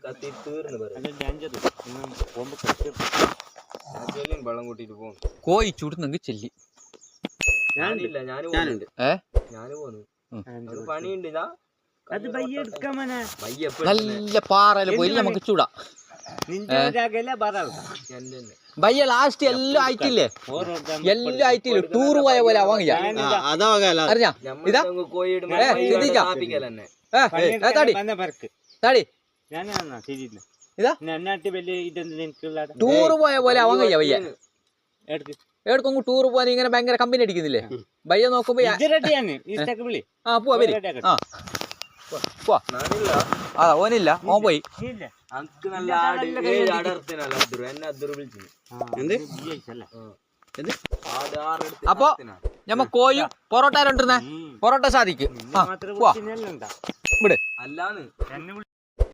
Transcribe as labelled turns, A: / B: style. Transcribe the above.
A: കത്തി തീർന്നു വെള്ളം കൂട്ടിട്ട് പോകും.
B: കോയി ചുടുന്നെങ്കിൽ ചെല്ലി
A: ഞാനില്ല, ഞാനുണ്ട്. ഞാന് പോന്നു. പണിയുണ്ട്.
B: നല്ല പാറയില് പോയി നമുക്ക് ചൂടാ. ഭയ്യ ലാസ്റ്റ് എല്ലാം ആയിട്ടില്ലേ, എല്ലാം ആയിട്ടില്ലേ, ടൂർ പോയ പോലെ വാങ്ങിയ അറിഞ്ഞാ ഇതാ താടി താടി ഇതാ ടൂർ പോയ പോലെ വാങ്ങിയ ഭയ്യ. എവിടക്കും ടൂർ പോവാൻ ഇങ്ങനെ ഭയങ്കര കമ്പനി അടിക്കുന്നില്ലേ ഭയ്യ? നോക്കുമ്പോ ആ പോവാ വരി. ആ പോവാ. അതാ ഓനില്ല, ഓൻ പോയി. അപ്പൊ ഞമ്മ കോയും പൊറോട്ട രണ്ടിരുന്നേ, പൊറോട്ട സാധിക്കും. ഇവിടെ